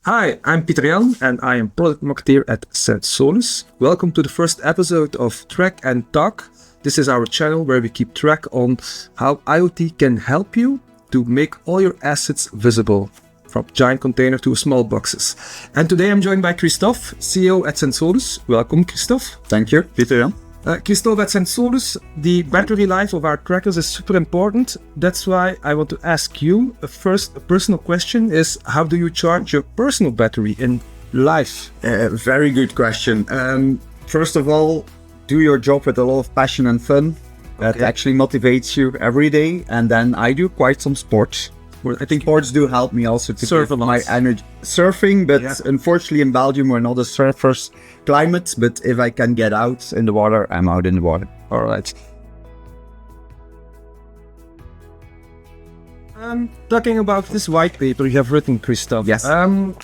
Hi, I'm Pieterjan and I am Product Marketeer at Sensolus. Welcome to the first episode of Track and Talk. This is our channel where we keep track on how IoT can help you to make all your assets visible, from giant container to small boxes. And today I'm joined by Kristoff, CEO at Sensolus. Welcome, Kristoff. Thank you, Pieterjan. Kristoff, at Sensolus, the battery life of our trackers is super important. That's why I want to ask you first, a personal question is, how do you charge your personal battery in life? Very good question. First of all, do your job with a lot of passion and fun. That actually motivates you every day. And then I do quite some sports. I think sports do help me also to surf give my energy. Surfing, but unfortunately in Belgium we're not a surfer's climate. But if I can get out in the water, I'm out in the water. All right. Talking about this white paper you have written, Kristoff. Yes.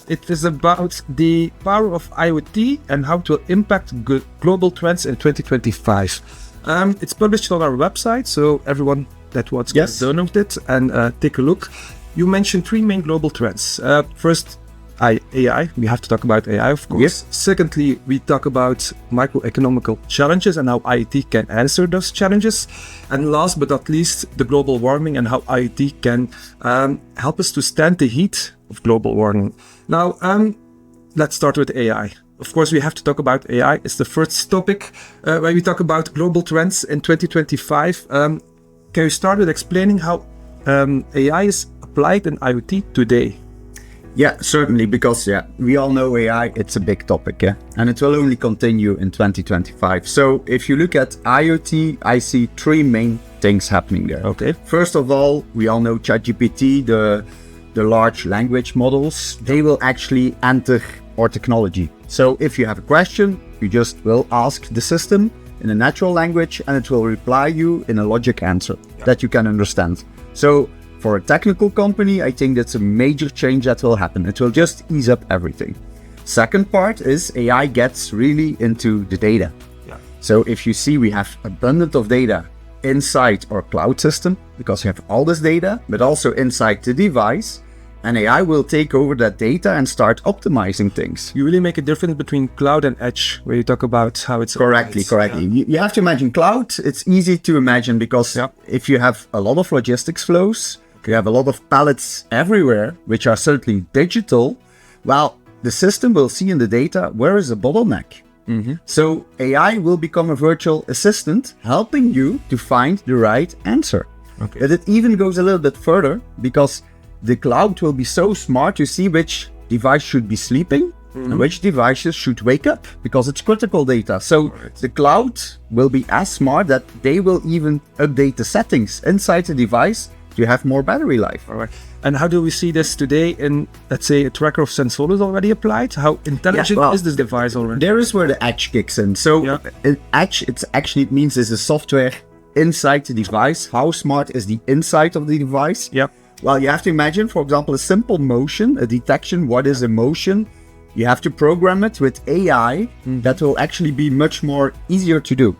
It is about the power of IoT and how it will impact global trends in 2025. It's published on our website, so everyone that wants to download it and take a look. You mentioned three main global trends. First, AI. We have to talk about AI, of course. Yes. Secondly, we talk about macro-economical challenges and how IoT can answer those challenges. And last but not least, the global warming and how IoT can help us to stand the heat of global warming. Now, let's start with AI. Of course, we have to talk about AI. It's the first topic where we talk about global trends in 2025. Can you start with explaining how AI is applied in IoT today? Yeah, certainly, because we all know AI, it's a big topic, and it will only continue in 2025. So if you look at IoT, I see three main things happening there. Okay. First of all, we all know ChatGPT, the large language models, they will actually enter our technology. So if you have a question, you just will ask the system in a natural language and it will reply you in a logic answer that you can understand. So for a technical company, I think that's a major change that will happen. It will just ease up everything. Second part is AI gets really into the data. So if you see, we have abundant of data inside our cloud system because we have all this data, but also inside the device. And AI will take over that data and start optimizing things. You really make a difference between cloud and edge, where you talk about how it's correctly. You have to imagine cloud. It's easy to imagine because if you have a lot of logistics flows, you have a lot of pallets everywhere, which are certainly digital. Well, the system will see in the data where is a bottleneck. So AI will become a virtual assistant, helping you to find the right answer. But it even goes a little bit further because the cloud will be so smart to see which device should be sleeping and which devices should wake up because it's critical data. So the cloud will be as smart that they will even update the settings inside the device to have more battery life. All right. And how do we see this today in, let's say, a tracker of Sensolus already applied? How intelligent is this device already? There is where the edge kicks in. So edge, it means there's a software inside the device. How smart is the inside of the device? Well, you have to imagine, for example, a simple motion, a detection, what is a motion? You have to program it with AI that will actually be much more easier to do.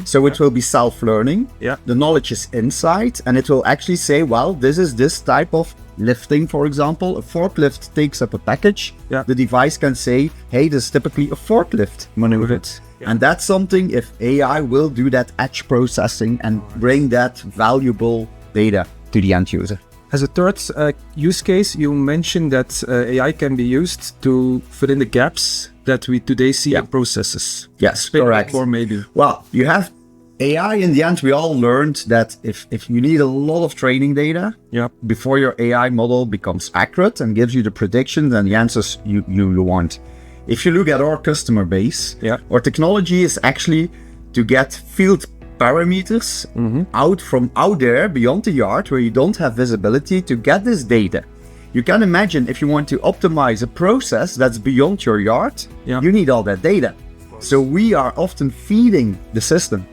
So it will be self-learning. The knowledge is inside and it will actually say, well, this is this type of lifting, for example. A forklift takes up a package. The device can say, hey, this is typically a forklift maneuver. And that's something if AI will do that edge processing and bring that valuable data to the end user. As a third use case, you mentioned that AI can be used to fill in the gaps that we today see in processes. Yes, correct. Or maybe. Well, you have AI in the end. We all learned that if you need a lot of training data before your AI model becomes accurate and gives you the predictions and the answers you want. If you look at our customer base, our technology is actually to get field parameters out there beyond the yard where you don't have visibility to get this data. You can imagine if you want to optimize a process that's beyond your yard, you need all that data. So we are often feeding the system.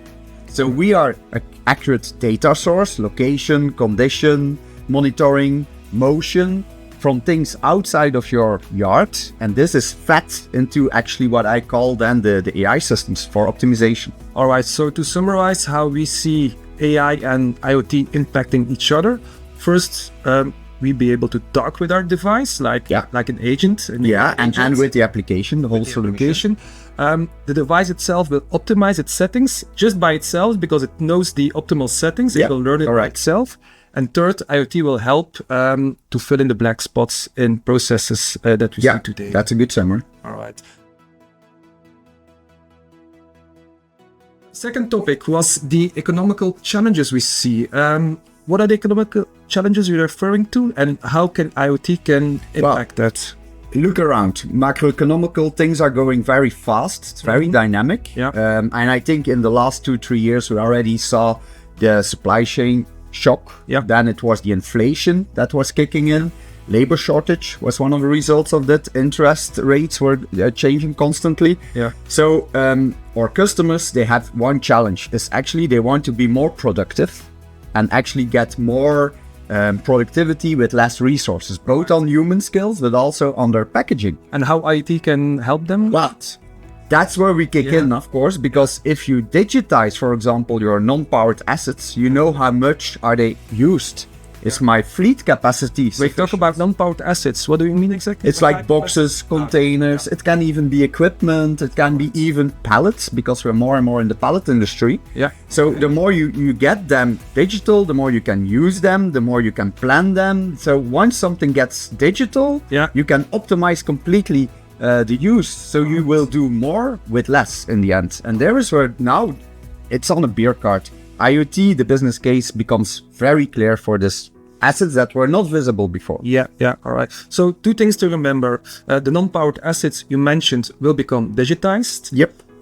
So we are an accurate data source, location, condition, monitoring, motion from things outside of your yard. And this is fed into actually what I call then the AI systems for optimization. All right, so to summarize how we see AI and IoT impacting each other, first, we be able to talk with our device, like an agent. And with the application, the whole solution. The device itself will optimize its settings just by itself because it knows the optimal settings. It will learn it by itself. And third, IoT will help to fill in the black spots in processes that we see today. That's a good summary. All right. Second topic was the economical challenges we see. What are the economical challenges you're referring to, and how can IoT impact that? Look around. Macro-economical things are going very fast. It's very dynamic. And I think in the last 2-3 years, we already saw the supply chain shock. Then it was the inflation that was kicking in. Labor shortage was one of the results of that. Interest rates were changing constantly. So our customers, they have one challenge. Is actually they want to be more productive and actually get more productivity with less resources, both on human skills, but also on their packaging. And how IoT can help them? Well, that's where we kick in, of course, because if you digitize, for example, your non-powered assets, you know how much are they used. Is my fleet capacity sufficient? We talk about non-powered assets. What do you mean exactly? It's like boxes, containers. It can even be equipment. It can be even pallets, because we're more and more in the pallet industry. So the more you get them digital, the more you can use them, the more you can plan them. So once something gets digital, you can optimize completely the use. So you will do more with less in the end. And there is where now it's on a beer cart. IoT, the business case becomes very clear for this assets that were not visible before. All right. So 2 things to remember. The non-powered assets you mentioned will become digitized.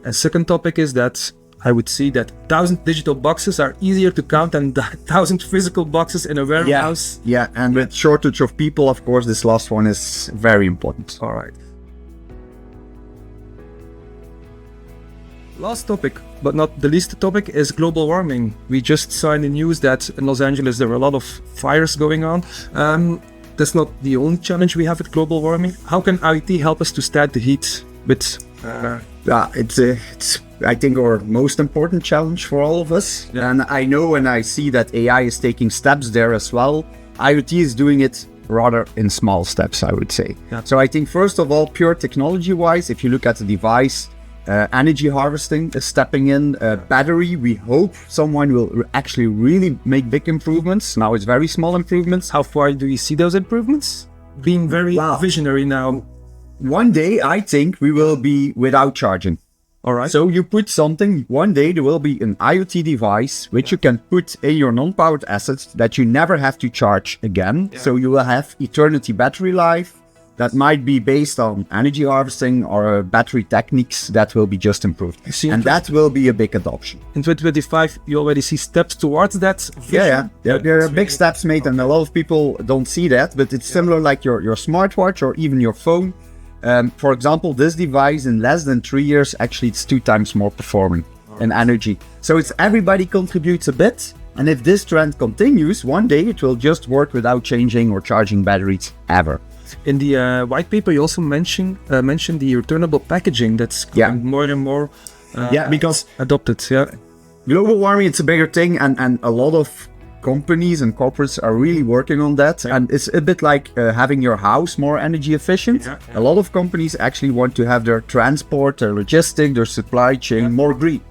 And second topic is that I would see that 1,000 digital boxes are easier to count than 1,000 physical boxes in a warehouse. And with shortage of people, of course, this last one is very important. All right. Last topic, but not the least topic, is global warming. We just saw in the news that in Los Angeles there were a lot of fires going on. That's not the only challenge we have with global warming. How can IoT help us to stand the heat with... It's I think our most important challenge for all of us. And I know, and I see that AI is taking steps there as well. IoT is doing it rather in small steps, I would say. So I think first of all, pure technology-wise, if you look at the device, energy harvesting is stepping in. Battery, we hope someone will actually really make big improvements. Now it's very small improvements. How far do you see those improvements? Being very visionary now. One day, I think we will be without charging. All right. So you put something, one day there will be an IoT device which you can put in your non-powered assets that you never have to charge again. So you will have eternity battery life. That might be based on energy harvesting or battery techniques that will be just improved. And that will be a big adoption. In 2025, you already see steps towards that vision? There are big steps made, and a lot of people don't see that, but it's similar like your smartwatch or even your phone. For example, this device in less than 3 years, actually it's 2 times more performing in energy. So it's everybody contributes a bit. And if this trend continues, one day it will just work without changing or charging batteries ever. In the white paper, you also mentioned the returnable packaging that's more and more because adopted. Global warming, it's a bigger thing, and a lot of companies and corporates are really working on that. And it's a bit like having your house more energy efficient. A lot of companies actually want to have their transport, their logistics, their supply chain more green.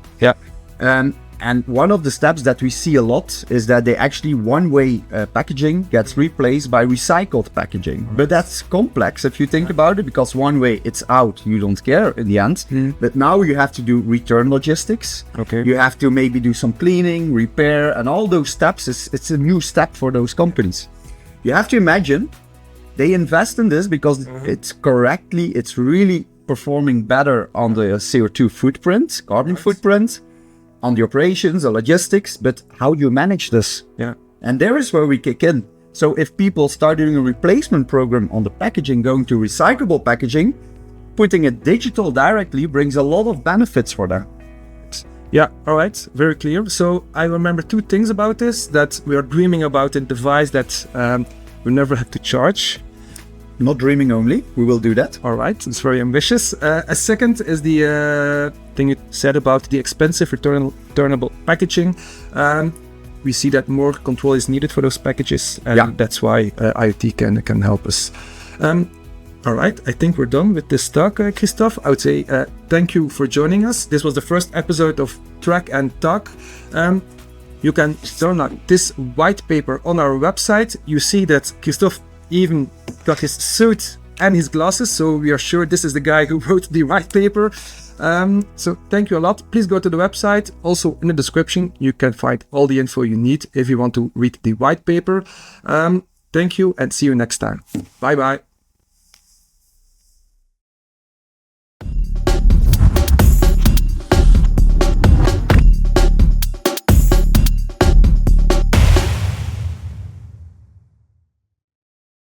And one of the steps that we see a lot is that they actually one-way packaging gets replaced by recycled packaging. But that's complex if you think about it, because one way it's out, you don't care in the end. But now you have to do return logistics. You have to maybe do some cleaning, repair, and all those steps. It's a new step for those companies. You have to imagine they invest in this because it's really performing better on the CO2 footprint, carbon footprint, on the operations, the logistics, but how do you manage this? And there is where we kick in. So if people start doing a replacement program on the packaging, going to recyclable packaging, putting it digital directly brings a lot of benefits for them. All right, very clear. So I remember 2 things about this, that we are dreaming about a device that we never have to charge. Not dreaming only, we will do that. All right, it's very ambitious. A second is the thing you said about the expensive returnable packaging. we see that more control is needed for those packages, and that's why IoT can help us. All right, I think we're done with this talk, Kristoff. I would say thank you for joining us. This was the first episode of Track and Talk. You can download this white paper on our website. You see that Kristoff even got his suit and his glasses, so we are sure this is the guy who wrote the white paper. So thank you a lot. Please go to the website. Also in the description, you can find all the info you need if you want to read the white paper. Thank you and see you next time. Bye bye.